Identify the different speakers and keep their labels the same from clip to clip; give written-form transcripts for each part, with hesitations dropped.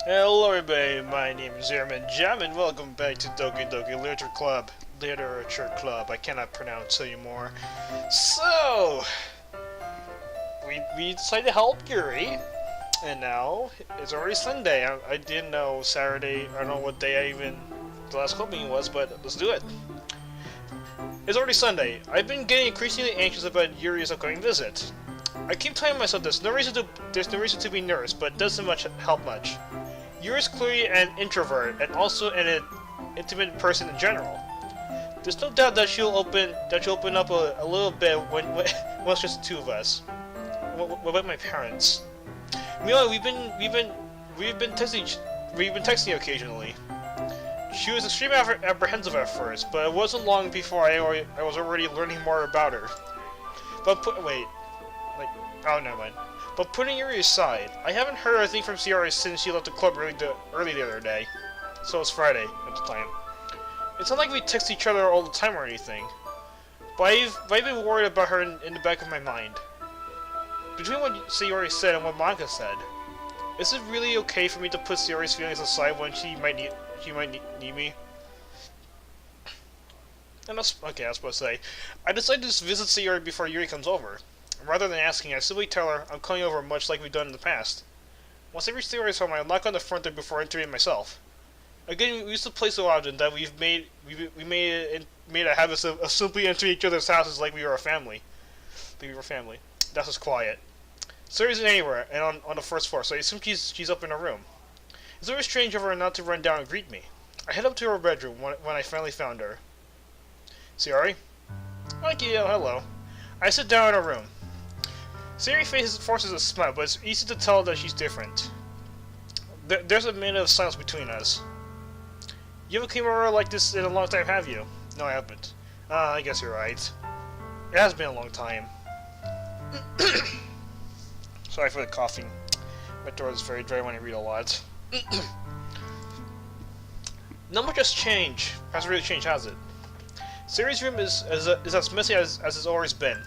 Speaker 1: Hello everybody, my name is Airman Jam and welcome back to Doki Literature Club. I cannot pronounce anymore. So, we decided to help Yuri, and now it's already Sunday. I didn't know Saturday, I don't know what day the last club meeting was, but let's do it. It's already Sunday. I've been getting increasingly anxious about Yuri's upcoming visit. I keep telling myself there's no reason to be nervous, but it doesn't help much. Yuri's clearly an introvert and also an intimate person in general. There's no doubt that she'll open up a little bit when it's just the two of us. What about my parents? Meanwhile, we've been texting occasionally. She was extremely apprehensive at first, but it wasn't long before I was already learning more about her. Oh, never mind. But putting Yuri aside, I haven't heard a thing from Ciara since she left the club early the other day. So it's Friday at the time. It's not like we text each other all the time or anything. But I've been worried about her in the back of my mind. Between what Ciara said and what Monica said, is it really okay for me to put Ciara's feelings aside when she might need me? And that's okay, I was supposed to say. I decided to just visit Ciara before Yuri comes over. Rather than asking, I simply tell her I'm coming over much like we've done in the past. Once I reach Ciara's home, I knock on the front door before entering myself. Again, we used to play so often that we made a habit of simply entering each other's houses like we were a family. That's just quiet. Ciara isn't anywhere, and on the first floor, so I assume she's up in her room. It's very strange of her not to run down and greet me. I head up to her bedroom when I finally found her. Ciara? Thank you, hello. I sit down in her room. Ciara forces a smile, but it's easy to tell that she's different. There's a minute of silence between us. You haven't came over like this in a long time, have you? No, I haven't. I guess you're right. It has been a long time. Sorry for the coughing. My throat is very dry when I read a lot. Not much has changed. Hasn't really changed, has it? Ciara's room is as messy as it's always been.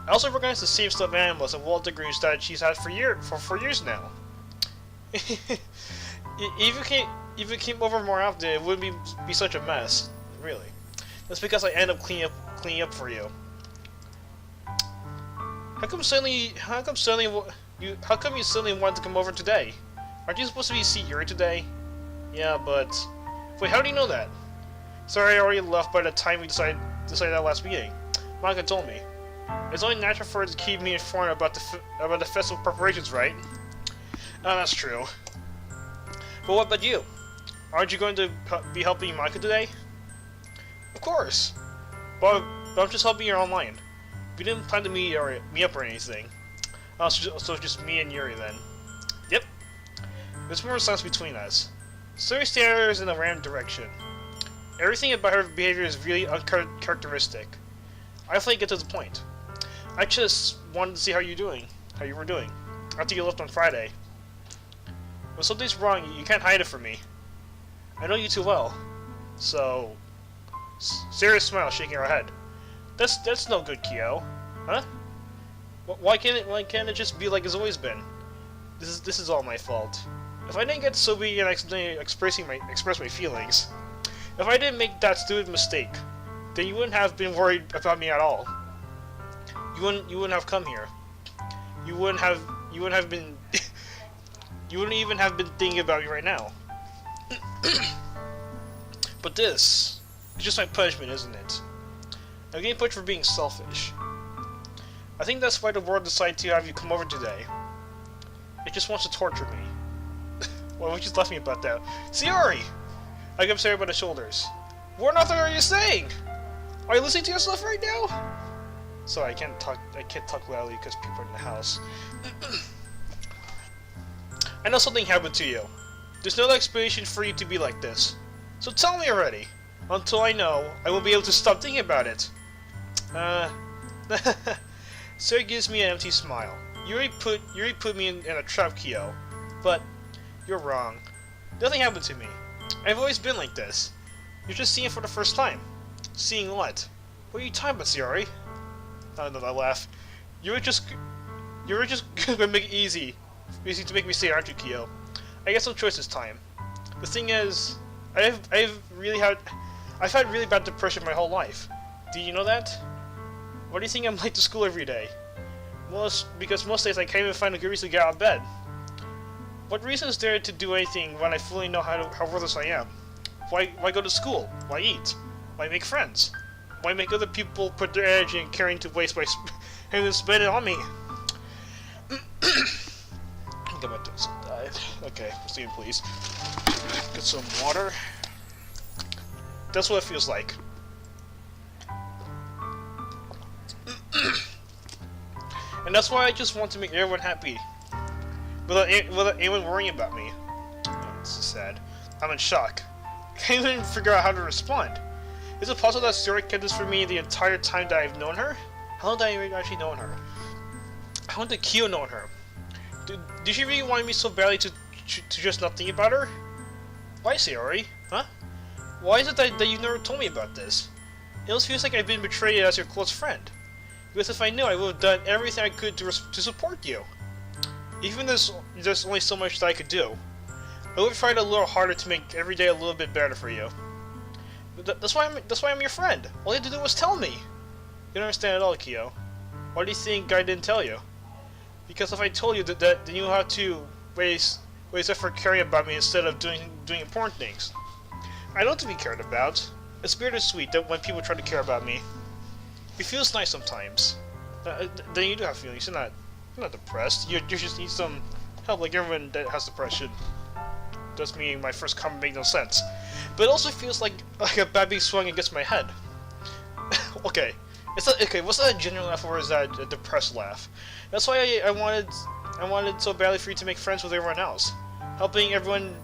Speaker 1: I also recognize the same stuffed animals and wall decorations that she's had for years now. If you came over more often, it wouldn't be such a mess. Really. That's because I end up cleaning up for you. How come you suddenly wanted to come over today? Aren't you supposed to see Yuri today? Yeah, but wait, how do you know that? Sorry, I already left by the time we decided that last meeting. Monica told me. It's only natural for her to keep me informed about the festival preparations, right? That's true. But what about you? Aren't you going to be helping Monica today? Of course. But I'm just helping her online. We didn't plan to meet up or anything. So it's just me and Yuri then. Yep. There's more silence between us. Ciara stares in a random direction. Everything about her behavior is really uncharacteristic. I finally get to the point. I just wanted to see how you were doing, after you left on Friday. When something's wrong, you can't hide it from me. I know you too well. So, Ciara smiles, shaking her head. That's no good, Kyo. Huh? Why can't it just be like it's always been? This is all my fault. If I didn't get so big and accidentally express my feelings, if I didn't make that stupid mistake, then you wouldn't have been worried about me at all. You wouldn't have come here. You wouldn't even have been thinking about me right now. But this is just my punishment, isn't it? I'm getting punished for being selfish. I think that's why the world decided to have you come over today. It just wants to torture me. Why would you laugh me about that? Ciara! I grab Ciara by the shoulders. What on earth are you saying? Are you listening to yourself right now? Sorry, I can't talk loudly because people are in the house. I know something happened to you. There's no explanation for you to be like this. So tell me already. Until I know, I won't be able to stop thinking about it. Ciara gives me an empty smile. Yuri put me in a trap, Kyo. But you're wrong. Nothing happened to me. I've always been like this. You're just seeing it for the first time. Seeing what? What are you talking about, Ciara? I don't know, I laugh. You were just gonna make it easy to make me say, aren't you, Kyo? I guess no choice this time. The thing is, I've had really bad depression my whole life. Do you know that? Why do you think I'm late to school every day? Because most days I can't even find a good reason to get out of bed. What reason is there to do anything when I fully know how worthless I am? Why go to school? Why eat? Why make friends? Why make other people put their energy and caring to waste by and then spend it on me? Get my toes died. Okay, proceed please. Get some water. That's what it feels like. And that's why I just want to make everyone happy. Without anyone worrying about me. Oh, this is sad. I'm in shock. I can't even figure out how to respond. Is it possible that Sarah kept this for me the entire time that I've known her? How long have I actually known her? How long did Kyo know her? Did she really want me so badly to just not think about her? Why, Sayori? Huh? Why is it that you never told me about this? It almost feels like I've been betrayed as your close friend. Because if I knew, I would have done everything I could to support you. Even there's only so much that I could do. I would have tried a little harder to make every day a little bit better for you. But that's why I'm your friend. All you had to do was tell me. You don't understand at all, Kyo. Why do you think I didn't tell you? Because if I told you that then you have to waste effort caring about me instead of doing important things. I don't want to be cared about. It's bittersweet that when people try to care about me. It feels nice sometimes. Then you do have feelings. You're not depressed. You just need some help, like everyone that has depression. Does mean my first comment made no sense. But it also feels like a bat being swung against my head. Okay. Was that a genuine laugh or was that a depressed laugh? That's why I wanted so badly for you to make friends with everyone else. Helping everyone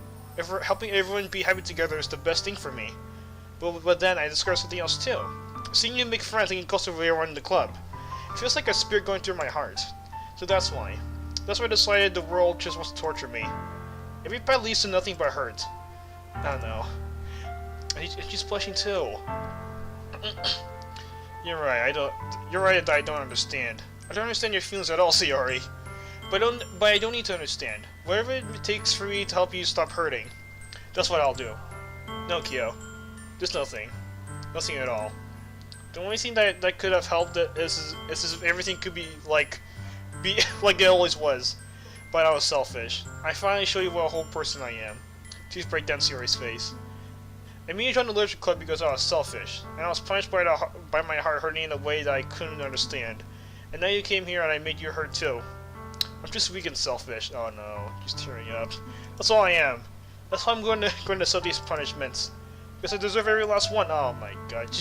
Speaker 1: be happy together is the best thing for me. But then I discovered something else too. Seeing you make friends and get closer with everyone in the club. It feels like a spirit going through my heart. So that's why. That's why I decided the world just wants to torture me. Every path leads to nothing but hurt. I don't know. She's blushing too. You're right. You're right that I don't understand. I don't understand your feelings at all, Sayori. But I don't need to understand. Whatever it takes for me to help you stop hurting, that's what I'll do. No, Kyo. There's nothing. Nothing at all. The only thing that could have helped is if everything could be like it always was. But I was selfish. I finally show you what a whole person I am. Teeth break down Sayori's face. I mean, you joined the literature club because I was selfish, and I was punished by my heart hurting in a way that I couldn't understand. And now you came here and I made you hurt too. I'm just weak and selfish. Oh no, just tearing up. That's all I am. That's why I'm going to accept these punishments. Because I deserve every last one. Oh my god.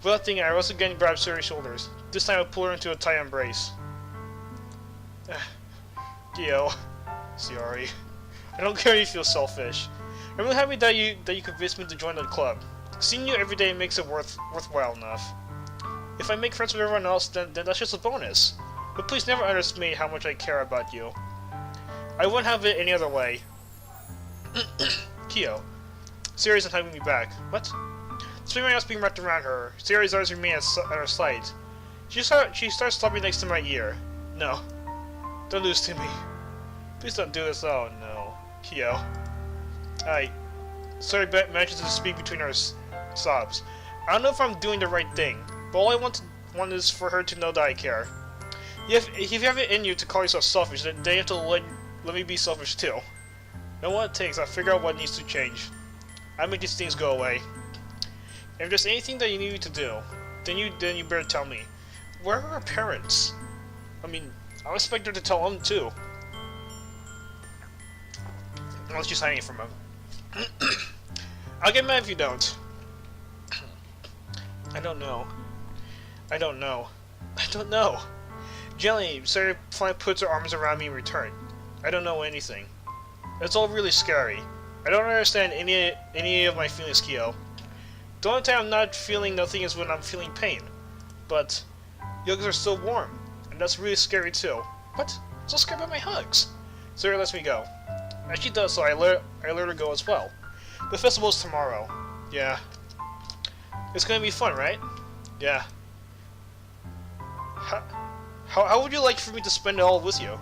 Speaker 1: Without thinking, I was again grabbed Sayori's shoulders. This time I pulled her into a tight embrace. Kyo. Sayori. I don't care if you feel selfish. I'm really happy that you convinced me to join the club. Seeing you every day makes it worthwhile enough. If I make friends with everyone else, then that's just a bonus. But please never underestimate how much I care about you. I wouldn't have it any other way. Kyo. Sayori's not having me back. What? Despite my eyes being wrapped around her, Sayori's eyes remain at her side. She starts slumping next to my ear. No. Don't lose to me. Please don't do this. Oh no. Kyo. Sayori manages to speak between her sobs. I don't know if I'm doing the right thing, but all I want is for her to know that I care. If you have it in you to call yourself selfish, then you have to let me be selfish too. Know what it takes, I'll figure out what needs to change. I'll make these things go away. If there's anything that you need me to do, then you better tell me. Where are her parents? I mean, I'll expect her to tell them too. Unless she's hiding it from him. I'll get mad if you don't. I don't know. Gently, Sayori finally puts her arms around me in return. I don't know anything. It's all really scary. I don't understand any of my feelings, Kyo. The only time I'm not feeling nothing is when I'm feeling pain. But your hugs are so warm, and that's really scary too. What? I'm so scared about my hugs. Sayori lets me go. As she does so, I let her go as well. The festival's tomorrow. Yeah. It's gonna be fun, right? Yeah. How would you like for me to spend it all with you?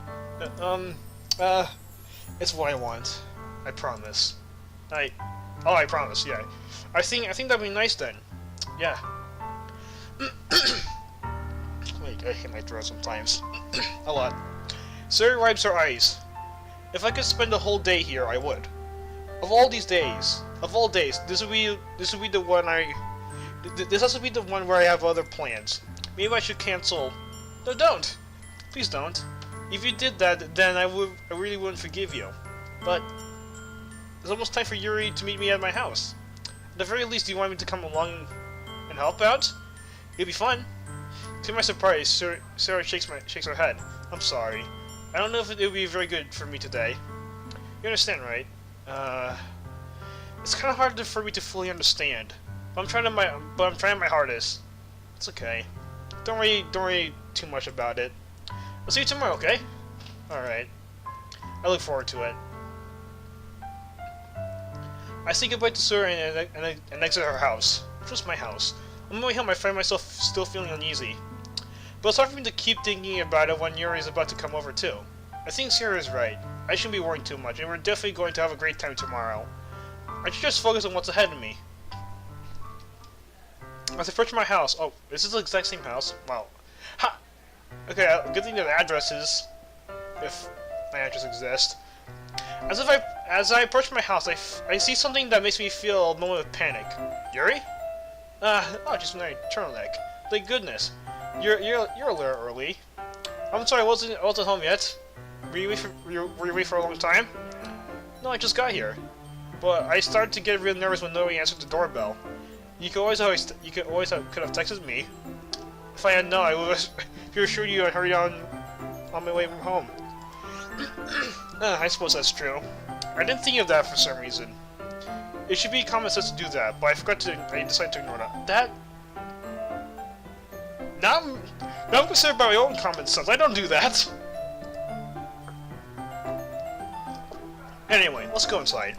Speaker 1: It's what I want. I promise. I promise. Yeah. I think that'd be nice then. Yeah. Wait, I hit my throat sometimes. A lot. Siri wipes her eyes. If I could spend the whole day here, I would. Of all days, this would be the one this has to be the one where I have other plans. Maybe I should cancel. No, don't. Please don't. If you did that, then I really wouldn't forgive you. But it's almost time for Yuri to meet me at my house. At the very least, do you want me to come along and help out? It'd be fun. To my surprise, Sarah shakes her head. I'm sorry. I don't know if it would be very good for me today. You understand, right? It's kind of hard for me to fully understand. But I'm trying my hardest. It's okay. Don't worry too much about it. I'll see you tomorrow, okay? Alright. I look forward to it. I say goodbye to Sarah and exit her house. Which was my house. On my way home, I find myself still feeling uneasy. But it's hard for me to keep thinking about it when Yuri is about to come over too. I think Sarah is right. I shouldn't be worrying too much, and we're definitely going to have a great time tomorrow. I should just focus on what's ahead of me. As I approach my house, oh, is this the exact same house? Wow. Ha! Okay, good thing that the address is, if my address exists. As I approach my house, I see something that makes me feel a moment of panic. Yuri? Oh, just my turtleneck. Thank goodness. You're a little early. I'm sorry, I wasn't home yet. Were you away for a long time? No, I just got here. But I started to get real nervous when nobody answered the doorbell. You could have texted me. If I had known, I would have assured you I'd hurry on my way from home. I suppose that's true. I didn't think of that for some reason. It should be common sense to do that, but I decided to ignore that. Now I'm concerned about my own common sense. I don't do that. Anyway, let's go inside.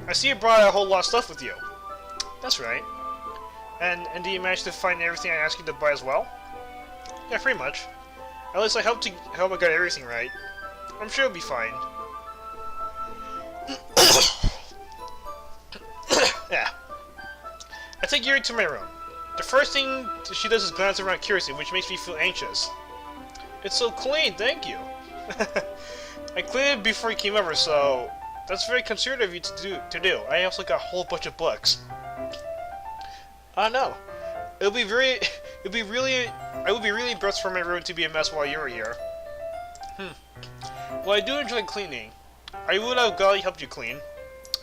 Speaker 1: I see you brought a whole lot of stuff with you. That's right. And do you manage to find everything I asked you to buy as well? Yeah, pretty much. At least I hope I got everything right. I'm sure it'll be fine. Yeah. I take Yuri to my room. The first thing she does is glance around curiously, which makes me feel anxious. It's so clean, thank you. I cleaned it before you came over, so that's very considerate of you to do. I also got a whole bunch of books. No. I would be really impressed for my room to be a mess while you were here. Well, I do enjoy cleaning. I would have gladly helped you clean.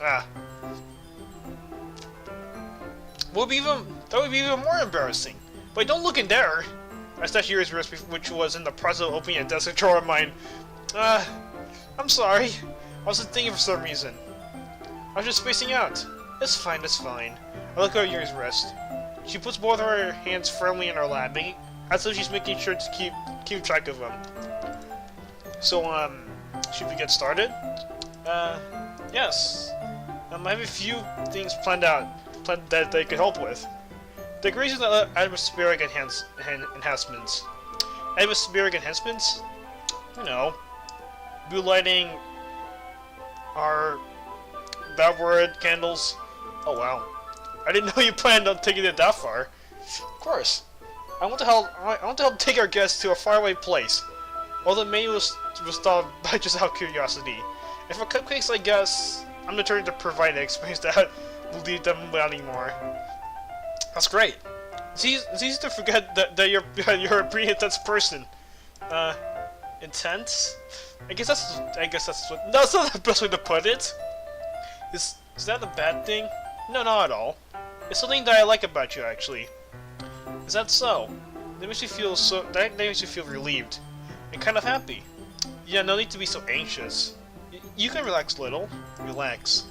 Speaker 1: That would be even more embarrassing. But don't look in there. I stashed Yuri's wrist, which was in the process of opening a desk drawer of mine. I'm sorry. I wasn't thinking for some reason. I was just spacing out. It's fine, it's fine. I look at Yuri's wrist. She puts both her hands firmly in her lap, as if she's making sure to keep track of them. So, should we get started? Yes. I have a few things planned that they could help with. Decorations and atmospheric enhancements. Atmospheric enhancements? You know, blue lighting, that word, candles. Oh wow. I didn't know you planned on taking it that far. Of course. I want to help take our guests to a faraway place. All the menu was thought by just out of curiosity. And for cupcakes, I guess I'm determined to provide an experience that will leave them wanting more. That's great. It's easy to forget that you're a pretty intense person. Intense? I guess that's not the best way to put it. Is that a bad thing? No, not at all. It's something that I like about you, actually. Is that so? That makes me feel relieved and kind of happy. Yeah, no need to be so anxious. You can relax a little. Relax.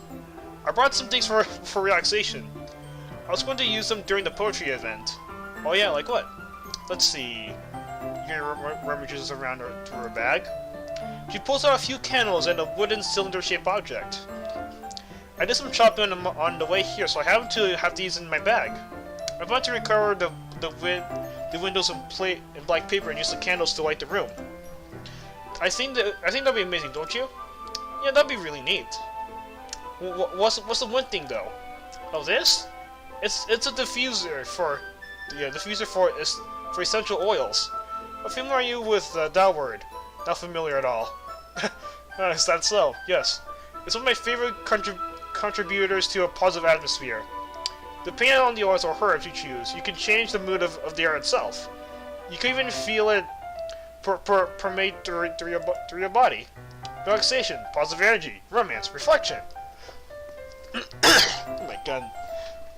Speaker 1: I brought some things for relaxation. I was going to use them during the poetry event. Oh yeah, like what? Let's see. Yuri rummages around to her bag. She pulls out a few candles and a wooden cylinder-shaped object. I did some shopping on the way here, so I happen to have these in my bag. I'm about to recover the windows in black paper and use the candles to light the room. I think that'll be amazing, don't you? Yeah, that'd be really neat. What's the one thing though? Oh, this? It's a diffuser for for essential oils. How familiar are you with that word? Not familiar at all. Is that so? Yes. It's one of my favorite contributors to a positive atmosphere. Depending on the oils or herbs you choose, you can change the mood of the air itself. You can even feel it permeate through your body. Relaxation, positive energy, romance, reflection. Oh my god,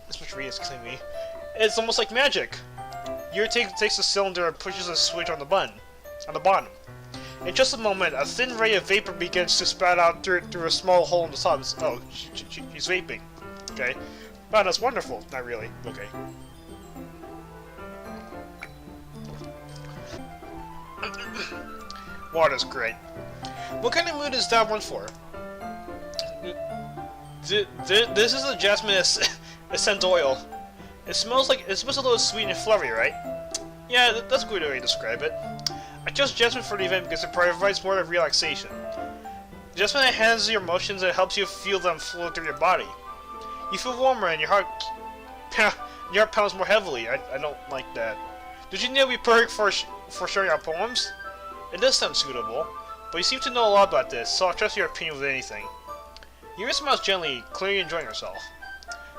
Speaker 1: this much reading is killing me. It's almost like magic. Yuri takes the cylinder and pushes a switch on the button, on the bottom. In just a moment, a thin ray of vapor begins to spout out through a small hole in the top. Oh, she's vaping. Okay. Wow, that's wonderful. Not really. Okay. Water's great. What kind of mood is that one for? This is a jasmine scent oil. It's supposed a little sweet and flirty, right? Yeah, that's a good way to describe it. I chose jasmine for the event because it provides more of relaxation. Jasmine enhances your emotions and it helps you feel them flow through your body. You feel warmer and your heart pounds more heavily. I don't like that. Did you know we perfect for sharing our poems? It does sound suitable, but you seem to know a lot about this, so I'll trust your opinion with anything. Yuri smiles gently, clearly enjoying herself.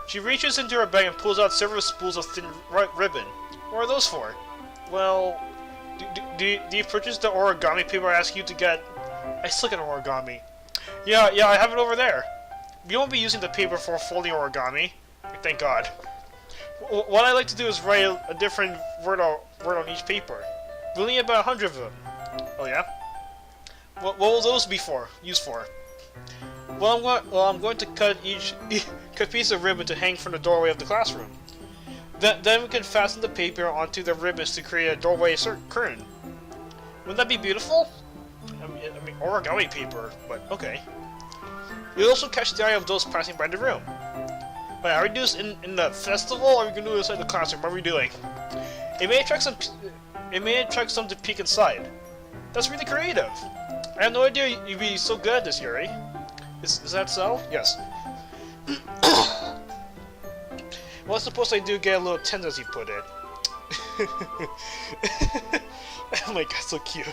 Speaker 1: She reaches into her bag and pulls out several spools of thin ribbon. What are those for? Well, do you purchase the origami paper I asked you to get? I suck at origami. Yeah, I have it over there. We won't be using the paper for folding origami. Thank God. What I like to do is write a different word on each paper. We'll need about 100 of them. Oh yeah? What will those be used for? Well, I'm going to cut cut piece of ribbon to hang from the doorway of the classroom. Then we can fasten the paper onto the ribbons to create a doorway curtain. Wouldn't that be beautiful? I mean origami paper, but okay. You'll also catch the eye of those passing by the room. Wait, are we doing this in the festival, or are we gonna do this inside the classroom? What are we doing? It may attract some to peek inside. That's really creative. I had no idea you'd be so good at this, Yuri. Is that so? Yes. Well, I suppose I do get a little tender, as you put it. Oh my god, so cute.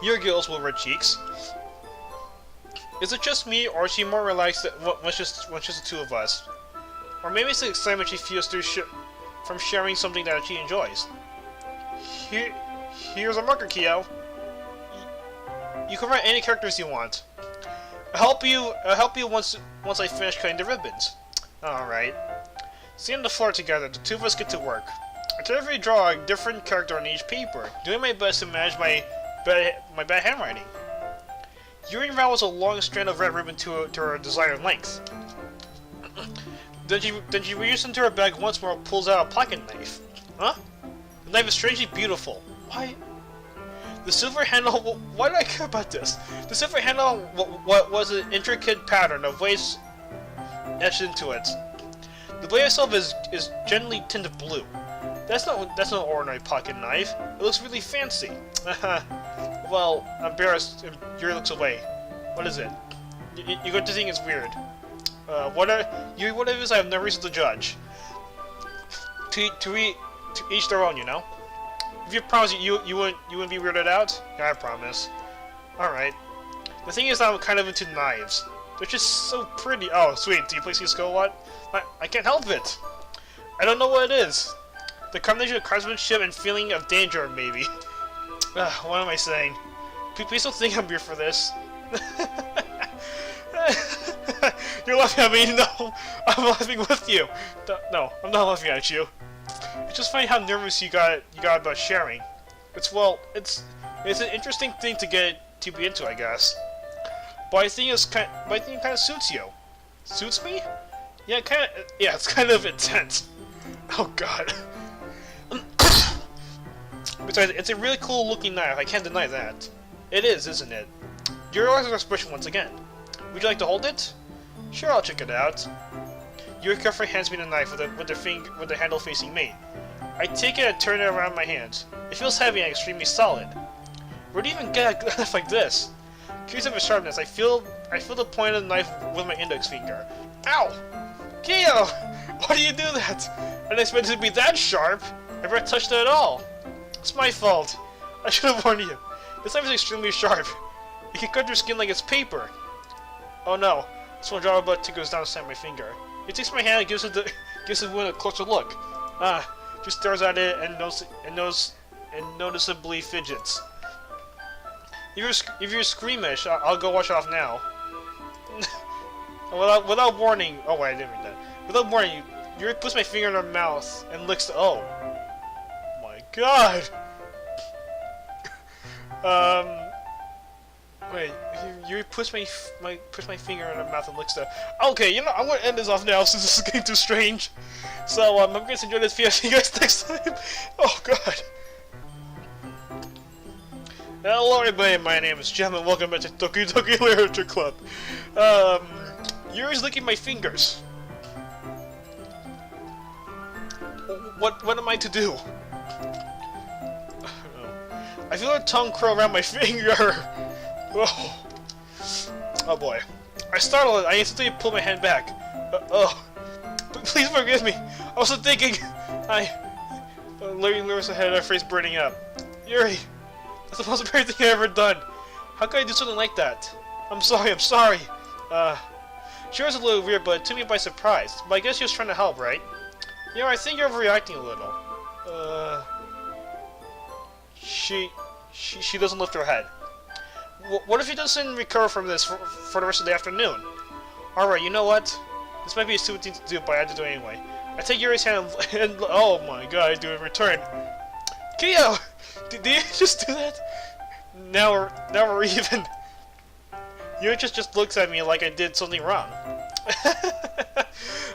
Speaker 1: Your girls will red cheeks. Is it just me, or is she more relaxed when it's just the two of us? Or maybe it's the excitement she feels from sharing something that she enjoys. Here's a marker, Kyo. You can write any characters you want. I'll help you once I finish cutting the ribbons. Alright. Sitting on the floor together, the two of us get to work. I carefully draw a different character on each paper, doing my best to manage my bad handwriting. Yuri unravels a long strand of red ribbon to her desired length. Then she reaches into her bag once more and pulls out a pocket knife. Huh? The knife is strangely beautiful. Why? The silver handle... Why do I care about this? The silver handle was an intricate pattern of waves etched into it. The blade itself is gently tinted blue. That's no ordinary pocket knife. It looks really fancy. Well, embarrassed, Yuri looks away. What is it? You're going to think it's weird. What it is, I have no reason to judge. To each their own, you know. If you promise you wouldn't be weirded out, yeah, I promise. All right. The thing is, I'm kind of into knives. They're just so pretty. Oh, sweet. Do you play CS:GO a lot? I can't help it. I don't know what it is. The combination of craftsmanship and feeling of danger, maybe. What am I saying? Please don't think I'm here for this. You're laughing at me. No, I'm laughing with you. No, I'm not laughing at you. It's just funny how nervous you got about sharing. It's an interesting thing to be into, I guess. But I think it kind of suits you. Suits me? Yeah, it's kind of intense. Oh god. Besides, it's a really cool looking knife, I can't deny that. It is, isn't it? Your eyes are expression once again. Would you like to hold it? Sure, I'll check it out. Yuri carefully hands me the knife with the handle facing me. I take it and turn it around my hand. It feels heavy and extremely solid. Where do you even get a knife like this? Curious of its sharpness, I feel the point of the knife with my index finger. Ow! Kyo! Why do you do that? I didn't expect it to be that sharp. I never touched it at all. It's my fault. I should have warned you. This knife is extremely sharp. It can cut your skin like it's paper. Oh no. This one drop butt goes down inside my finger. He takes my hand and gives the wound a closer look. Just stares at it and noticeably fidgets. If you're squeamish, I'll go wash it off now. without warning. Oh wait, I didn't read that. Without warning, Yuri puts my finger in her mouth and licks the. Oh my god. Wait. Yuri puts my finger in her mouth and licks the. Okay, you know I'm gonna end this off now since this is getting too strange. So I'm going to enjoy this video. See you guys next time. Oh god. Hello everybody, my name is Jem and welcome back to Doki Literature Club. Yuri's licking my fingers. What am I to do? I feel her tongue curl around my finger. Oh boy. I startled it. I instantly pulled my hand back. Please forgive me. I wasn't thinking. Larry lowers her head, her face burning up. Yuri. That's the most brave thing I've ever done. How could I do something like that? I'm sorry. Sure, it's a little weird, but it took me by surprise. But I guess she was trying to help, right? You know, I think you're overreacting a little. She doesn't lift her head. What if she doesn't recover from this for the rest of the afternoon? Alright, you know what? This might be a stupid thing to do, but I had to do it anyway. I take Yuri's hand and oh my god, I do it in return. Kyo! Did you just do that? Now we're even. Yuri just looks at me like I did something wrong.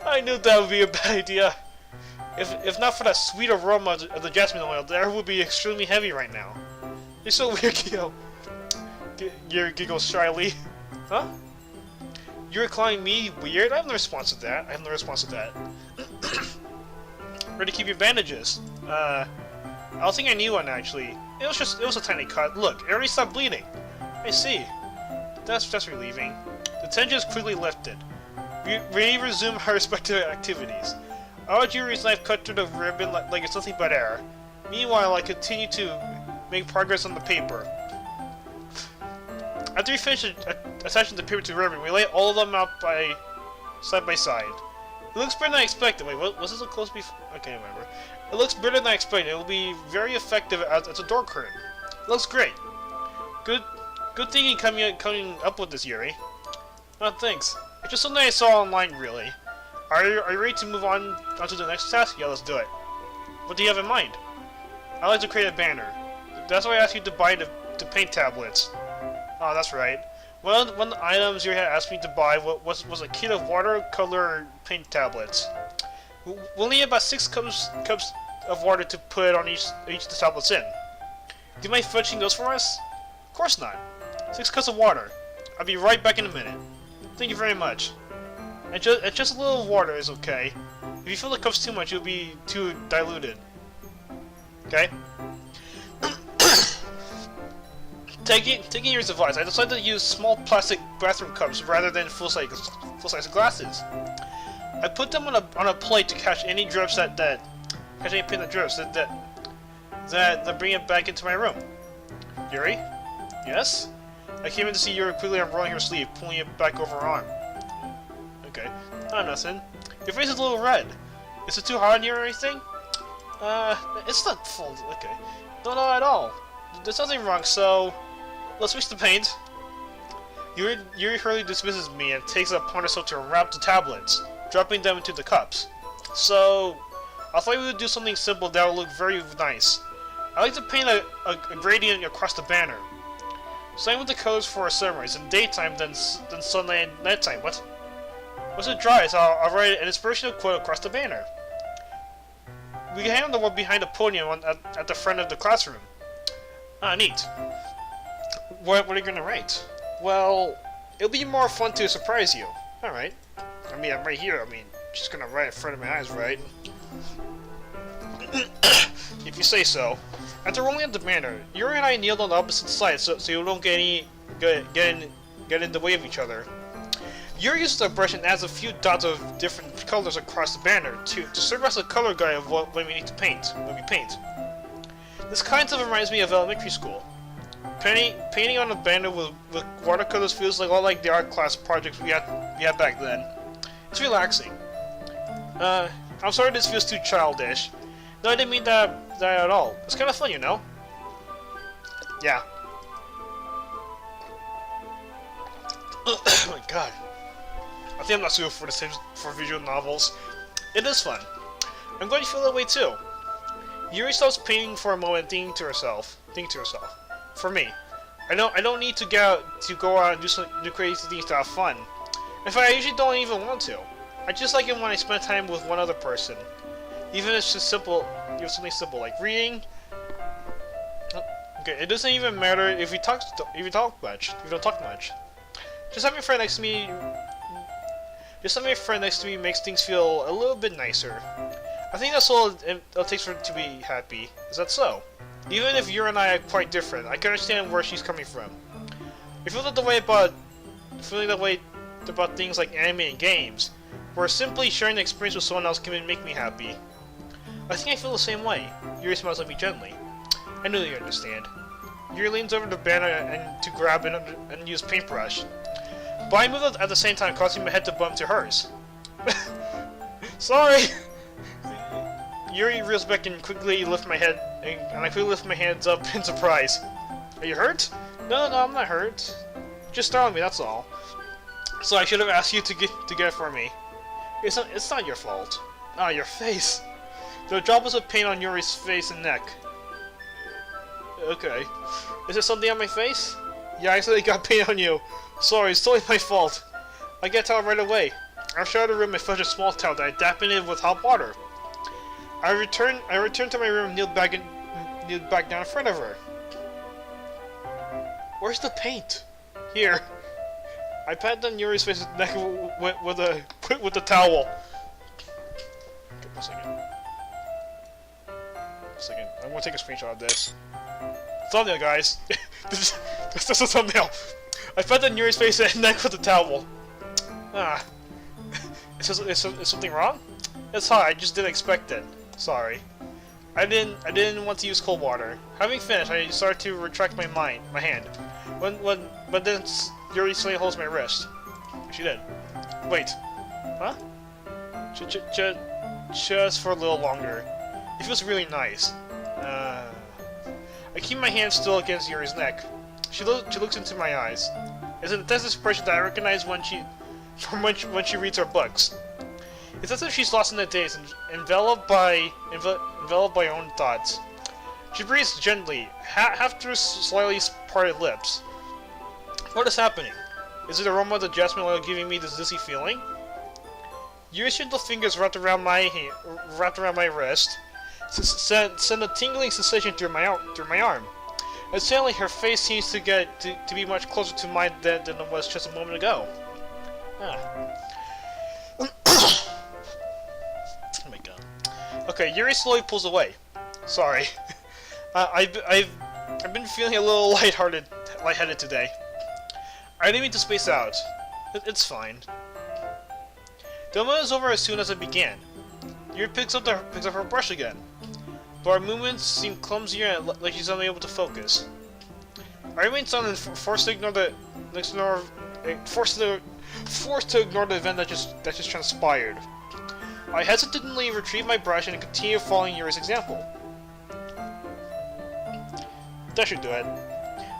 Speaker 1: I knew that would be a bad idea. If not for that sweet aroma of the jasmine oil, the air would be extremely heavy right now. You're so weird, Kyo. Yuri giggles shyly. Huh? You're calling me weird? I have no response to that. Where to keep your bandages? I don't think I knew one actually. It was a tiny cut. Look, it already stopped bleeding. I see. That's relieving. The tension is quickly lifted. We resume our respective activities. I watch Yuri's knife cut through the ribbon like it's nothing but air. Meanwhile, I continue to make progress on the paper. After we finish attaching the paper to the ribbon, we lay all of them out side by side. It looks better than I expected. Wait, was this a close before? Okay, whatever. It looks better than I expected. It will be very effective as a door curtain. It looks great. Good thinking coming up with this, Yuri. Oh, thanks. It's just something I saw online, really. Are you ready to move on to the next task? Yeah, let's do it. What do you have in mind? I'd like to create a banner. That's why I asked you to buy the paint tablets. Oh, that's right. One of the items Yuri had asked me to buy was a kit of watercolor paint tablets. We'll need about 6 cups of water to put on each of the tablets in. Do you mind fetching those for us? Of course not. 6 cups of water. I'll be right back in a minute. Thank you very much. And just a little water is okay. If you fill the cups too much, you'll be too diluted. Okay? Taking your advice, I decided to use small plastic bathroom cups rather than full-size glasses. I put them on a plate to catch any drips that bring it back into my room. Yuri? Yes? I came in to see Yuri quickly unrolling her sleeve, pulling it back over her arm. Okay. Oh, nothing. Your face is a little red. Is it too hot in here or anything? It's not full. Okay. No, not at all. There's nothing wrong, so let's switch the paint. Yuri hurriedly dismisses me and takes it upon herself to wrap the tablets, dropping them into the cups. So, I thought we would do something simple that would look very nice. I like to paint a gradient across the banner. Same with the colors for sunrise in daytime than sunlight at nighttime. What? Once it dries, I'll write an inspirational quote across the banner. We can hang on the one behind the podium at the front of the classroom. Ah, neat. What are you gonna write? Well, it'll be more fun to surprise you. Alright. I mean, I'm right here. I mean, just gonna write in front of my eyes, right? If you say so. After rolling at the banner, Yuri and I kneeled on the opposite side so you don't get in the way of each other. Yuri uses the brush and adds a few dots of different colors across the banner to serve as a color guide of when we need to paint. This kind of reminds me of elementary school. Painting on a banner with watercolors feels like all like the art class projects we had back then. It's relaxing. I'm sorry this feels too childish. No, I didn't mean that at all. It's kind of fun, you know? Yeah. Oh my god. I think I'm not suited for visual novels. It is fun. I'm glad you feel that way too. Yuri stops painting for a moment, thinking to herself. For me, I don't need to go out and do crazy things to have fun. In fact, I usually don't even want to. I just like it when I spend time with one other person. Even if it's just simple, something simple like reading. Okay, it doesn't even matter if we don't talk much. Just having a friend next to me. Makes things feel a little bit nicer. I think that's all it takes for it to be happy. Is that so? Even if you and I are quite different, I can understand where she's coming from. I feel that feeling that way about things like anime and games, where simply sharing the experience with someone else can make me happy. I think I feel the same way. Yuri smiles at me gently. I know you understand. Yuri leans over the banner and to grab and use paintbrush. But I move at the same time, causing my head to bump to hers. Sorry! Yuri reels back and quickly lift my head, and I quickly lift my hands up in surprise. Are you hurt? No, I'm not hurt. Just startled me, that's all. So I should have asked you to get it for me. It's not your fault. Ah, your face. There are droplets of paint on Yuri's face and neck. Okay. Is there something on my face? Yeah, I accidentally got paint on you. Sorry, it's totally my fault. I get a towel right away. I showered the room and fetched a small towel that I dapped in it with hot water. I returned to my room and kneeled back down in front of her. Where's the paint? Here. I patted on Yuri's face and neck with the towel. Okay, a second. I'm gonna take a screenshot of this. Thumbnail, guys. This is a thumbnail. I patted on Yuri's face and neck with the towel. Ah. Is something wrong? It's hot. I just didn't expect it. Sorry. I didn't want to use cold water. Having finished, I started to retract my hand. But then Yuri suddenly holds my wrist. She did. Wait. Huh? Just for a little longer. It feels really nice. I keep my hand still against Yuri's neck. She looks into my eyes. It's an intense expression that I recognize when she reads her books. It's as if she's lost in the days and enveloped by her own thoughts. She breathes gently, half through slightly parted lips. What is happening? Is it the aroma of the jasmine oil giving me this dizzy feeling? Yuri's gentle fingers wrapped around my wrist send a tingling sensation through my arm. And suddenly her face seems to be much closer to mine than it was just a moment ago. Oh my god. Okay, Yuri slowly pulls away. Sorry. I've been feeling a little lightheaded today. I didn't mean to space out. It's fine. The moment is over as soon as it began. Yuri picks up her brush again, but our movements seem clumsier and like she's unable to focus. I remain silent, forced to ignore the event that just transpired. I hesitantly retrieve my brush and continue following Yuri's example. That should do it.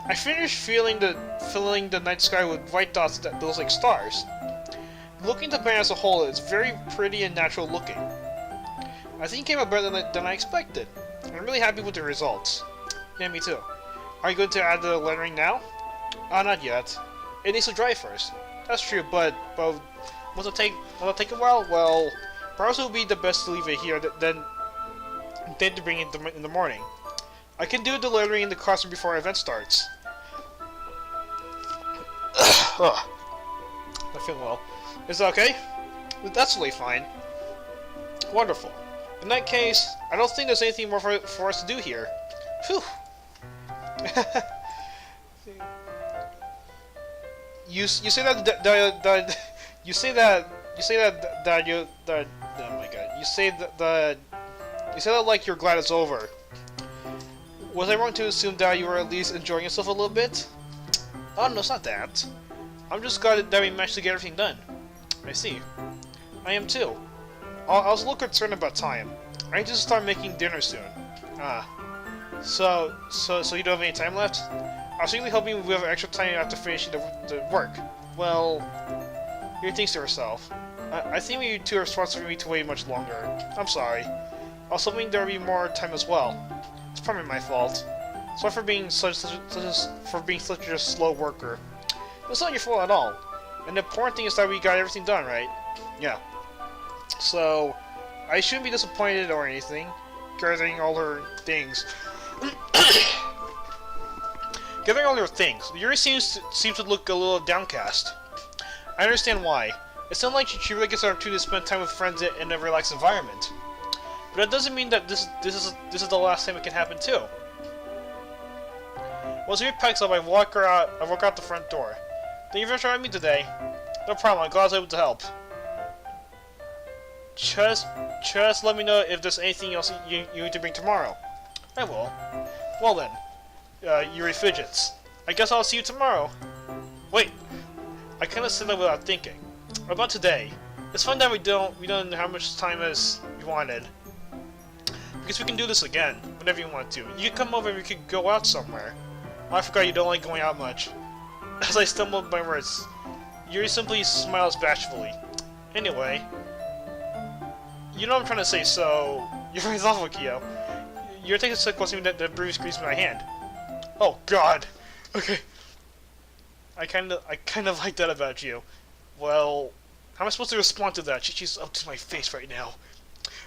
Speaker 1: I finished filling the night sky with white dots that look like stars. Looking at the banner as a whole, it's very pretty and natural looking. I think it came out better than I expected. I'm really happy with the results. Yeah, me too. Are you going to add the lettering now? Not yet. It needs to dry first. That's true, but will it take a while? Well, perhaps it would be the best to leave it here than to bring it in the morning. I can do the lettering in the classroom before our event starts. I feel well. Is that okay? That's totally fine. Wonderful. In that case, I don't think there's anything more for us to do here. Phew. you say that you say that oh my god, you say that like you're glad it's over. Was I wrong to assume that you were at least enjoying yourself a little bit? Oh no, it's not that. I'm just glad that we managed to get everything done. I see. I am too. I was a little concerned about time. I need to start making dinner soon. Ah. So you don't have any time left? I was really hoping we have extra time after finishing the work. Well, Yuri thinks to herself. I think you two are responsible for me to wait much longer. I'm sorry. I was hoping there would be more time as well. It's probably my fault. Sorry for being such a slow worker. It's not your fault at all. And the important thing is that we got everything done, right? Yeah. So, I shouldn't be disappointed or anything, gathering all her things. Gathering all her things. Yuri seems to look a little downcast. I understand why. It sounds like she really gets an opportunity to spend time with friends in a relaxed environment. But that doesn't mean that this is the last time it can happen too. Once Yuri packs up, I walk out the front door. Thank you for showing me today. No problem. I'm glad I was able to help. Just let me know if there's anything else you need to bring tomorrow. I will. Well then, Yuri fidgets. I guess I'll see you tomorrow. Wait, I kind of said that without thinking. About today, it's fun that we don't know how much time as you wanted. Because we can do this again whenever you want to. You can come over and we could go out somewhere. Oh, I forgot you don't like going out much. As I stumbled my words, Yuri simply smiles bashfully. Anyway. You know what I'm trying to say, so... You're very thoughtful, Kyo. You're taking so close to me that the bruise greased my hand. Oh, God! Okay. I kind of like that about you. Well... How am I supposed to respond to that? She's up to my face right now.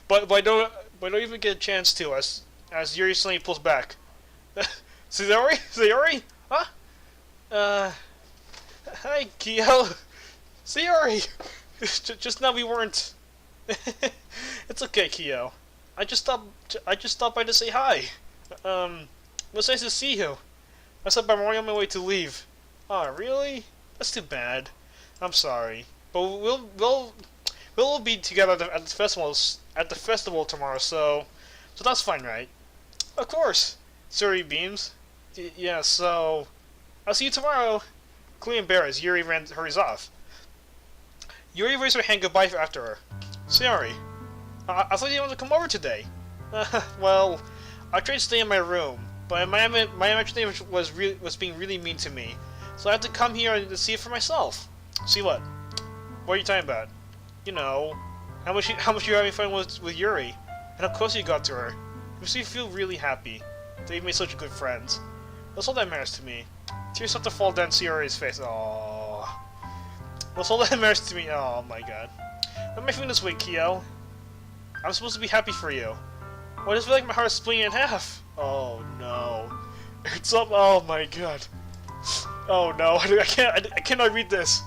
Speaker 1: But I don't even get a chance to, as Yuri suddenly pulls back. Sayori? Sayori? Huh? Hi, Kyo. Sayori! Just now we weren't... It's okay, Kyo. I just stopped by to say hi. It was nice to see you. I stopped by on my way to leave. Oh, really? That's too bad. I'm sorry, but we'll be together at the festival tomorrow. So that's fine, right? Of course. Suri beams. Yeah. So I'll see you tomorrow. Clearly embarrassed, Yuri hurries off. Yuri raised her hand goodbye after her. Sorry. I thought you wanted to come over today. Well, I tried to stay in my room, but my imagination was being really mean to me, so I had to come here to see it for myself. See what? What are you talking about? You know, how much you're having fun with Yuri, and of course you got to her. It makes me feel really happy that you've made such good friends. That's all that matters to me. Tears start to fall down Yuri's face. Aww. That's all that matters to me. Oh my god. Why am I feeling this way, Kyo? I'm supposed to be happy for you. Why does it feel like my heart is splitting in half? Oh no. It's up. Oh my god. Oh no. I cannot read this.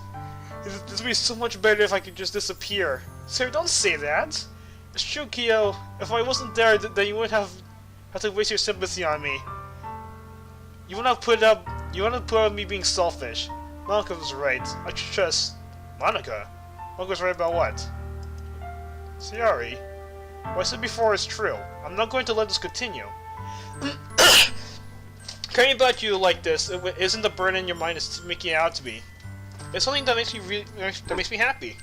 Speaker 1: This would be so much better if I could just disappear. Sir, don't say that. It's true, Kyo. If I wasn't there, then you wouldn't have to waste your sympathy on me. You wouldn't have put up with me being selfish. Monica was right. I should trust Monica. Monica was right about what? Sayori. What I said before is true. I'm not going to let this continue. Caring about you like this isn't the burden your mind is making it out to be. It's something that makes me happy.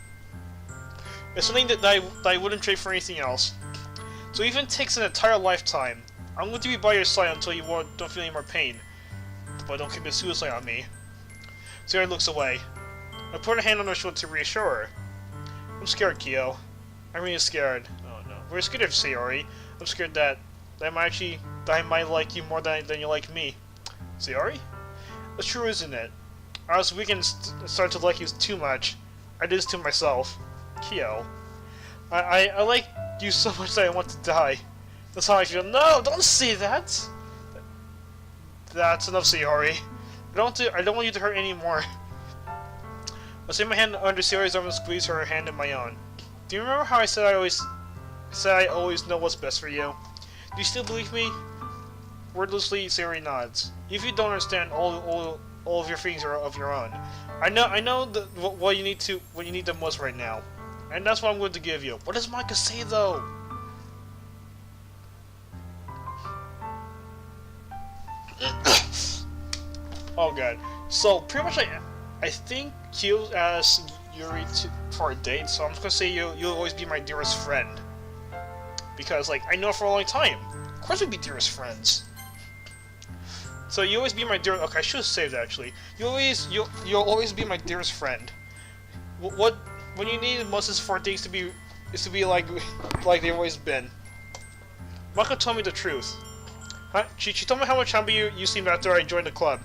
Speaker 1: It's something that I wouldn't trade for anything else. So even if it takes an entire lifetime, I'm going to be by your side until you don't feel any more pain. But don't commit suicide on me. Sayori looks away. I put a hand on her shoulder to reassure her. I'm scared, Kyo. I'm really scared. Oh no. We're scared of Sayori. I'm scared that I might like you more than you like me. Sayori? That's true, isn't it? I was weak and started to like you too much. I did this to myself. Kyo. I like you so much that I want to die. That's how I feel. No! Don't say that! That's enough, Sayori. I don't want you to hurt anymore. I take my hand under Sayori's arm and squeeze her hand in my own. Do you remember how I said I Said I always know what's best for you. Do you still believe me? Wordlessly, Sayori nods. If you don't understand, all of your feelings are of your own. I know what you need the most right now, and that's what I'm going to give you. What does Micah say though? Oh god. So pretty much, I think Kyo asked Yuri for a date, so I'm just gonna say you'll always be my dearest friend. Because like I know for a long time. Of course we'd be dearest friends. So you always be my dear. Okay, I should have saved that, actually. You'll always be my dearest friend. What when you need most is for things to be like they've always been. Mako told me the truth. Huh? She told me how much happy you seemed after I joined the club.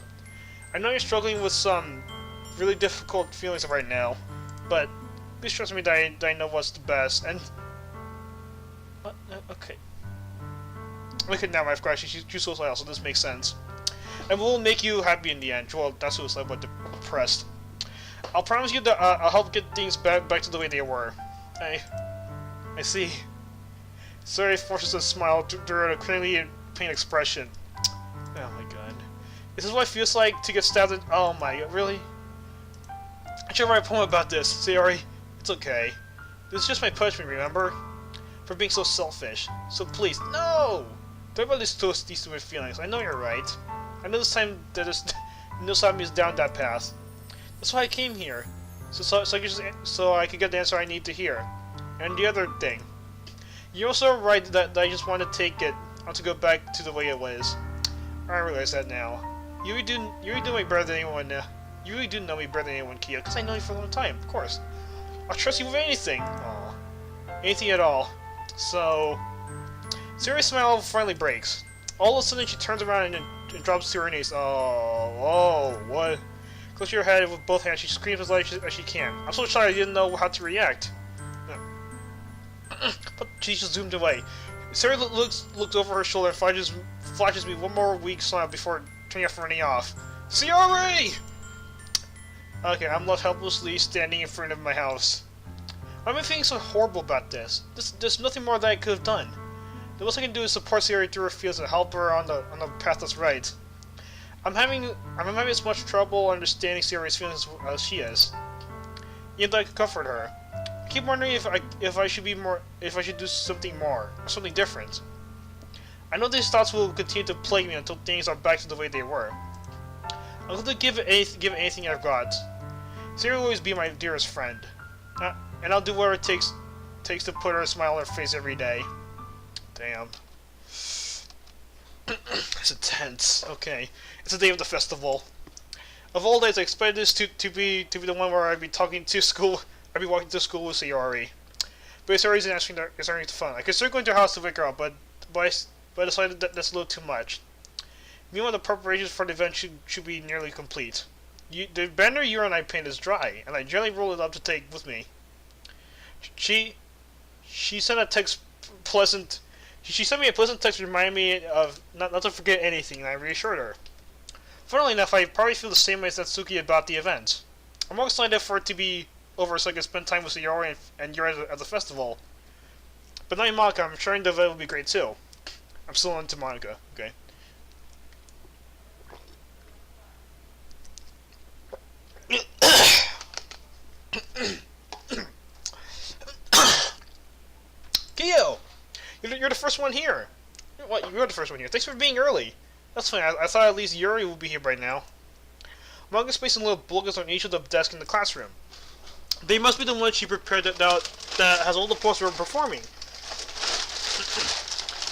Speaker 1: I know you're struggling with some really difficult feelings right now, but please trust me that I know what's the best. And what? Okay. Look at now, my gosh, she's suicidal, so this makes sense. And we'll make you happy in the end. Well, that's suicide, but depressed. I'll promise you that I'll help get things back to the way they were. I see. Sorry, forces a smile during a clearly pain expression. Oh my god. This is what it feels like to get stabbed in— oh my god, really? I should write a poem about this. Sayori, it's okay. This is just my punishment, remember? For being so selfish. So please, no! Don't about these stupid feelings. I know you're right. I know this time that no stop me is down that path. That's why I came here. So I could get the answer I need to hear. And the other thing. You're also right that I just want to take it. I want to go back to the way it was. I realize that now. You really do me better than anyone. You really do know me better than anyone, Kia, because I know you for a long time, of course. I'll trust you with anything. Aw. Anything at all. So, Sayori's smile finally breaks. All of a sudden, she turns around and drops to her knees. Oh, what? Close to your head with both hands. She screams as loud as she can. I'm so shy I didn't know how to react. But she just zoomed away. Sayori looks over her shoulder and flashes me one more weak smile before running off. Sayori! Okay, I'm left helplessly standing in front of my house. Why am I feeling so horrible about this? There's nothing more that I could have done. The most I can do is support Sayori through her fears and help her on the path that's right. I'm having as much trouble understanding Sayori's feelings as she is. Yet I could comfort her. I keep wondering if I should do something more, or something different. I know these thoughts will continue to plague me until things are back to the way they were. I'm going to give anything I've got. Sayori will always be my dearest friend. And I'll do whatever it takes to put her smile on her face every day. Damn. It's intense. Okay. It's the day of the festival. Of all days, I expected this to be the one where I'd be walking to school with Sayori. But Sayori isn't answering the phone. I considered going to her house to wake her up, but I decided that that's a little too much. Meanwhile, the preparations for the event should be nearly complete. The banner you and I painted is dry, and I gently rolled it up to take with me. She sent a text pleasant. She sent me a pleasant text reminding me of not to forget anything, and I reassured her. Funnily enough, I probably feel the same way as Natsuki about the event. I'm more excited for it to be over so I can spend time with Sayori and Yuri at the festival. But knowing Monica, I'm sure the event will be great too. I'm still into Monica, okay? Kyo! You're the first one here. What? You're the first one here. Thanks for being early. That's fine. I thought at least Yuri would be here by now. Manga spaced in little blockers on each of the desks in the classroom. They must be the ones she prepared that has all the posters we're performing.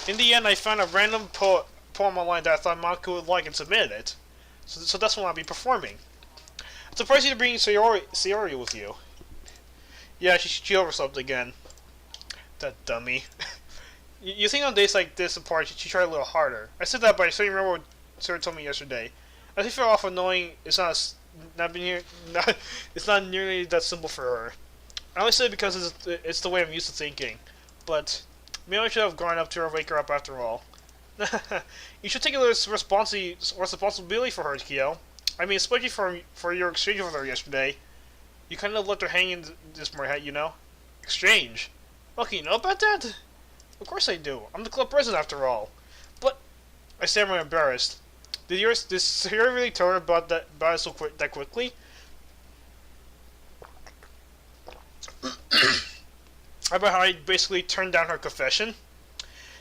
Speaker 1: In the end, I found a random poem online that I thought Manga would like and submitted it. So that's what I'll be performing. I'm surprised you to bring Sayori with you. Yeah, she overslept again. That dummy. You think on days like this apart, she tried a little harder. I said that, but I still remember what Sarah told me yesterday. I feel awful knowing it's not nearly that simple for her. I only say it because it's the way I'm used to thinking. But maybe I should have gone up to her and wake her up after all. You should take a little responsibility for her, Kyo. I mean, especially for your exchange with her yesterday. You kind of left her hanging this morning, you know? Exchange? Okay, you know about that? Of course I do. I'm the club president after all. But I stammer embarrassed. Did Sayori really tell her about it that quickly? About how I basically turned down her confession?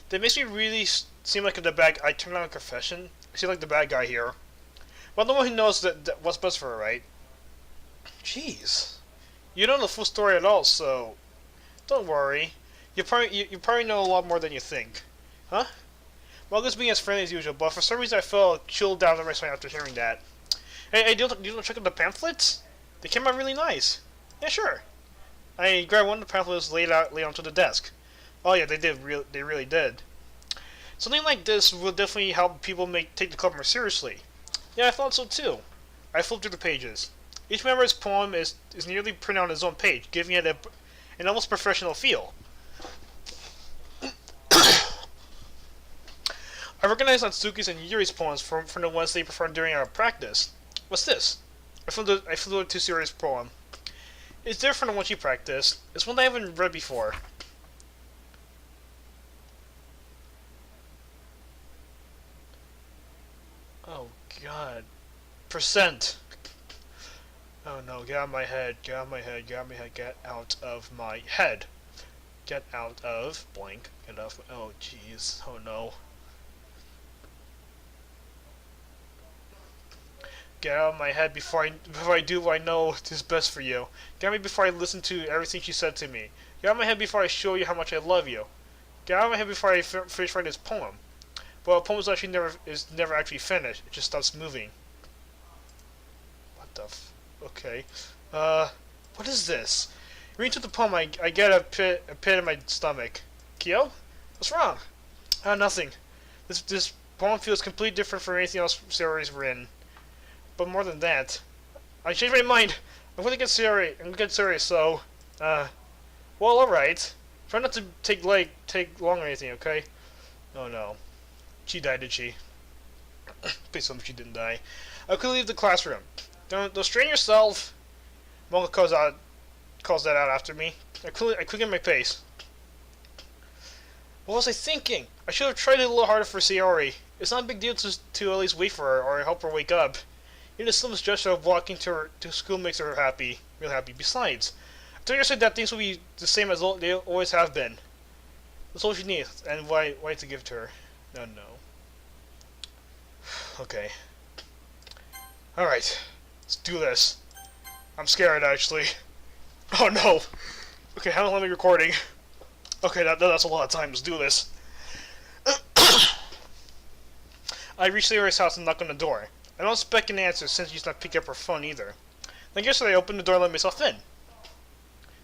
Speaker 1: That makes me really seem like I turned down a confession. I seem like the bad guy here. Well, the one who knows that what's best for her, right? Jeez. You don't know the full story at all, so don't worry. You probably know a lot more than you think. Huh? Well, just being as friendly as usual, but for some reason I felt chilled down the rest after hearing that. Hey, do you want to check out the pamphlets? They came out really nice. Yeah, sure. I grabbed one of the pamphlets laid onto the desk. Oh yeah, they really did. Something like this will definitely help people take the club more seriously. Yeah, I thought so too. I flipped through the pages. Each member's poem is nearly printed on his own page, giving it an almost professional feel. I recognized Natsuki's and Yuri's poems from the ones they performed during our practice. What's this? I flipped to Sayori's poem. It's different from the one she practiced. It's one that I haven't read before. Oh god. Percent. Oh no, get out of my head, get out of my head, get out of my head, get out of my head. Get out of blank. Get out of oh jeez. Oh no. Get out of my head before I do what I know is best for you. Get out of me before I listen to everything she said to me. Get out of my head before I show you how much I love you. Get out of my head before I finish writing this poem. But a poem is never actually finished. It just stops moving. What the okay. What is this? Reading through the poem, I get a pit in my stomach. Kyo? What's wrong? Nothing. This poem feels completely different from anything else Sayori's written. But more than that, I changed my mind. I'm gonna get Sayori, so, well, alright. Try not to take long or anything, okay? Oh no. She died, did she? Please tell me she didn't die. I could leave the classroom. Don't strain yourself. Mocha calls that out after me. I quicken my pace. What was I thinking? I should have tried it a little harder for Sayori. It's not a big deal to at least wait for her or help her wake up. Even the slimest gesture of walking to school makes her happy, real happy. Besides, I told her that things will be the same as they always have been. That's all she needs, and why to give to her? No. Okay. Alright. Let's do this. I'm scared, actually. Oh no! Okay, how long am I recording? Okay, that's a lot of time. Let's do this. I reached Sayori's house and knocked on the door. I don't expect an answer since she's not picking up her phone either. Then yesterday I opened the door and let myself in.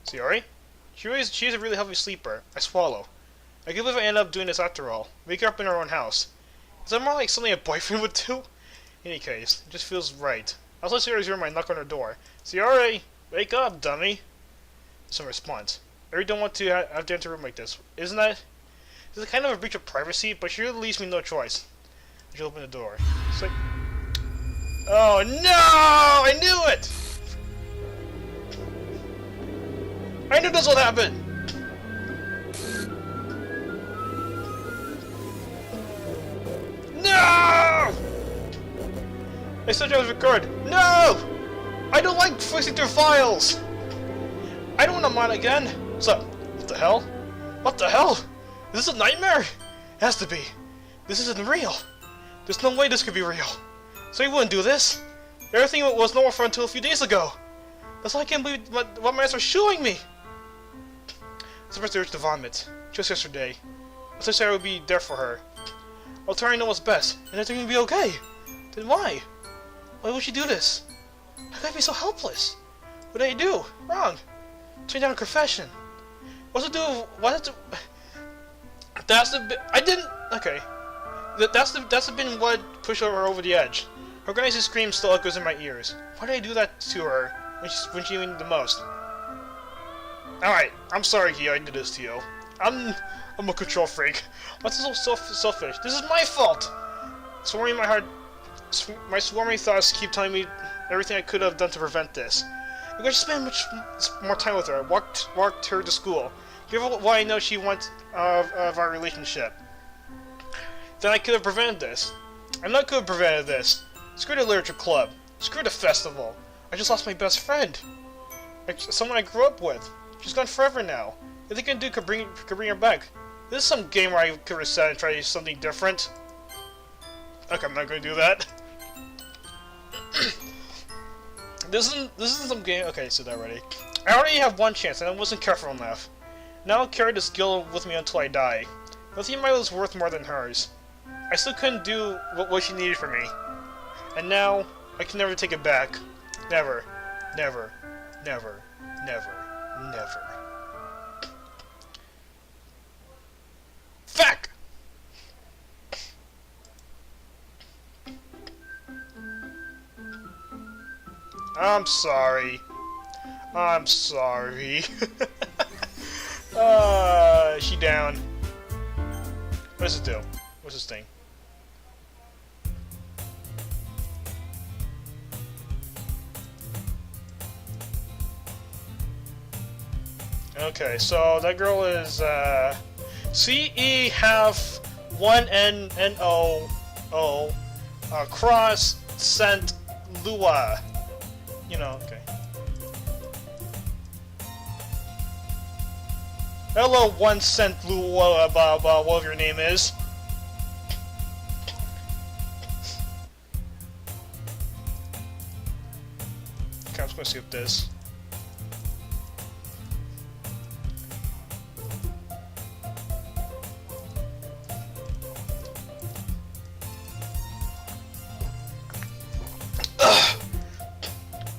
Speaker 1: Sayori? She's a really heavy sleeper. I swallow. I can't believe I ended up doing this after all. Wake her up in her own house. Is that more like something a boyfriend would do? In any case, it just feels right. I was like Sayori's room and I knock on her door. Sayori! Wake up, dummy! Some response. I really don't want to have to enter a room like this. Isn't that? This is kind of a breach of privacy, but she really leaves me no choice. I should open the door. It's like... Oh no! I knew it! I knew this would happen! No! I said I was recorded. No! I don't like flicking through files! I don't want to mine again! What's up? What the hell? What the hell? Is this a nightmare? It has to be. This isn't real. There's no way this could be real. So he wouldn't do this. Everything was normal for until a few days ago. That's why I can't believe what my eyes are showing me. Supposed to urge to vomit. Just yesterday. I said I would be there for her. I'll try and know what's best, and everything will be okay. Then why? Why would she do this? How could I be so helpless? What did I do? Wrong. Turn down a confession. What's it do? What's it do? That's the bit. I didn't. Okay. That's been what pushed her over the edge. Her organized scream still echoes in my ears. Why did I do that to her when she needed the most? Alright, I'm sorry, Kyo, I did this to you. I'm a control freak. What's so selfish? This is my fault! My swarming thoughts keep telling me everything I could have done to prevent this. I could have spent much more time with her. I walked her to school. Given what I know she wants of our relationship, then I could have prevented this. I know I could have prevented this. Screw the literature club. Screw the festival. I just lost my best friend. Someone I grew up with. She's gone forever now. If they can do could bring her back. This is some game where I could reset and try something different. Okay, I'm not going to do that. This isn't some game. Okay, so that already. I already have one chance, and I wasn't careful enough. Now I'll carry the skill with me until I die. Nothing in my life was worth more than hers. I still couldn't do what she needed from me. And now, I can never take it back. Never. Never. Never. Never. Never. Fuck! I'm sorry. I'm sorry. She down. What does it do? What's this thing? Okay, so that girl is CE half 1NNO cross Saint Lua. You know, okay. Hello, 1 Cent Lua, whatever your name is. Okay, I'm just gonna skip this.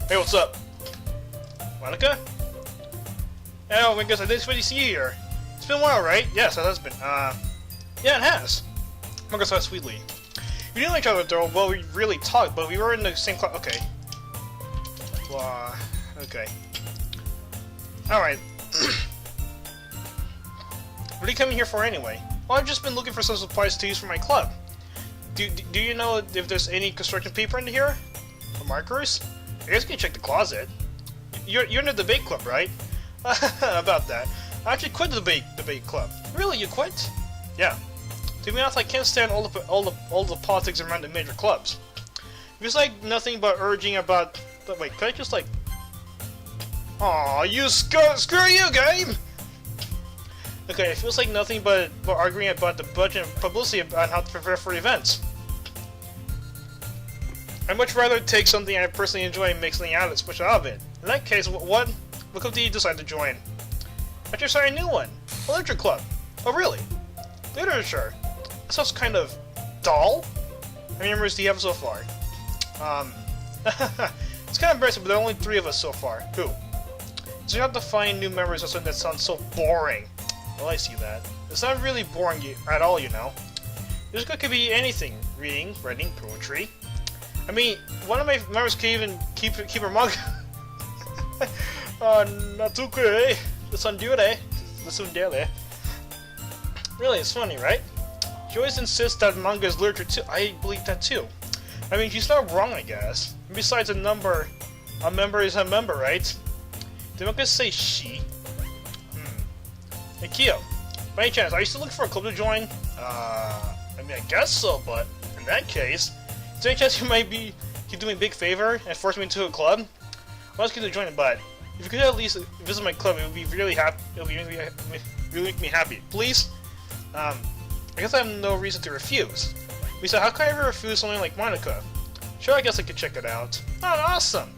Speaker 1: Hey, what's up? Monica? Oh, I guess I didn't expect to see you here. It's been a while, right? Yes, it has been. Yeah, it has. Monica said sweetly. We didn't know each other, though. Well, we really talked, but we were in the same class. Okay. Blah. Okay. Alright. What are you coming here for anyway? Well, I've just been looking for some supplies to use for my club. Do you know if there's any construction paper in here? Or markers? I guess you can check the closet. You're in the debate club, right? About that. I actually quit the debate club. Really, you quit? Yeah. To be honest, I can't stand all the politics around the major clubs. It's like nothing but urging about. But wait, could I just like? Aw, you screw you, game. Okay, it feels like nothing but arguing about the budget and publicity about how to prepare for events. I'd much rather take something I personally enjoy and make something out of it. In that case, what club did you decide to join? I just started a new one. A literature club. Oh, really? Literature? That sounds kind of dull. How many members do you have so far? It's kind of embarrassing, but there are only 3 of us so far. Who? So you have to find new members of something that sounds so boring. Well, I see that. It's not really boring at all, you know. This could be anything. Reading, writing, poetry. I mean, one of my members can even keep her mug. Natuke, the tsundere, the tsundere. Really, it's funny, right? She always insists that manga is literature too. I believe that too. I mean, she's not wrong, I guess. And besides, a member is a member, right? Did I say she? Hey, Kyo, by any chance, are you still looking for a club to join? I mean, I guess so, but in that case, is there any chance you might be doing me a big favor and force me into a club? I'll ask you to join it, but if you could at least visit my club, it would be really happy. It would really make me happy. Please? I guess I have no reason to refuse. Besides, how can I ever refuse something like Monica? Sure, I guess I could check it out. Oh, awesome!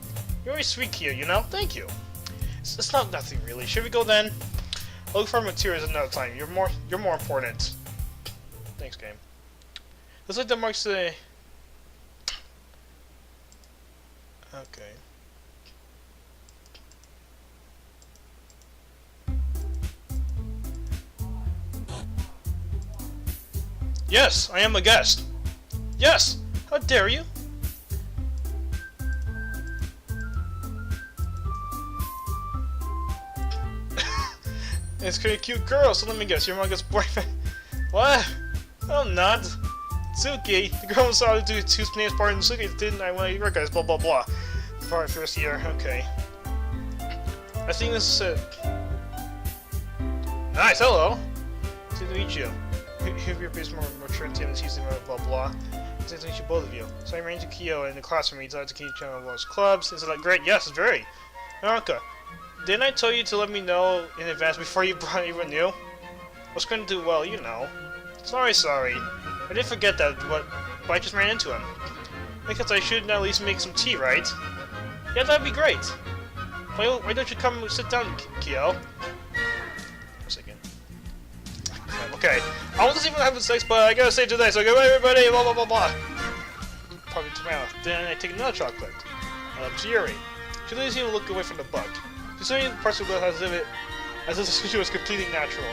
Speaker 1: You're very sweet, Kia, you know? Thank you. It's not nothing really. Should we go then? I'll look for materials another time. You're more important. Thanks, game. Looks like that marks the. Okay. Yes, I am a guest. Yes! How dare you? It's a pretty cute girl, so let me guess, you're Manga's boyfriend. What? I'm not. Tsuki, the girl who saw to do two names part in Tsuki didn't I want to recognize, blah blah blah. For our first year, okay. I think this is it. Nice, hello! Nice to meet you. If your face more mature and season blah blah. It's nice to meet you, both of you. So I ran into Kyo in the classroom. He decided to keep each other those clubs. Is it like great? Yes, it's very. Naruka, didn't I tell you to let me know in advance before you brought anyone new? I was going to do well, you know. Sorry. I did forget that, but I just ran into him. Because I should at least make some tea, right? Yeah, that'd be great. Why don't you come sit down, Kyo? A second. Okay, I wasn't even having sex, but I gotta say today, so goodbye everybody, blah blah blah blah. Probably tomorrow. Then I take another chocolate. To Yuri. She doesn't even look away from the bug. She's saying parts of the as if she was completely natural.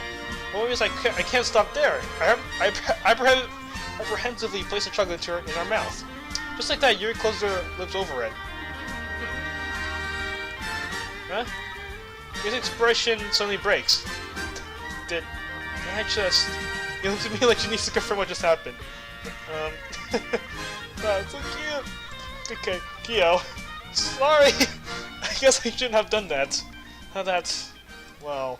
Speaker 1: Well, it means I can't stop there. I apprehensively place the chocolate in her mouth. Just like that, Yuri closed her lips over it. Huh? His expression suddenly breaks. Did I just... It looks at me like she needs to confirm what just happened. Oh, it's so cute. Okay, Kyo. Sorry! I guess I shouldn't have done that. That's... well...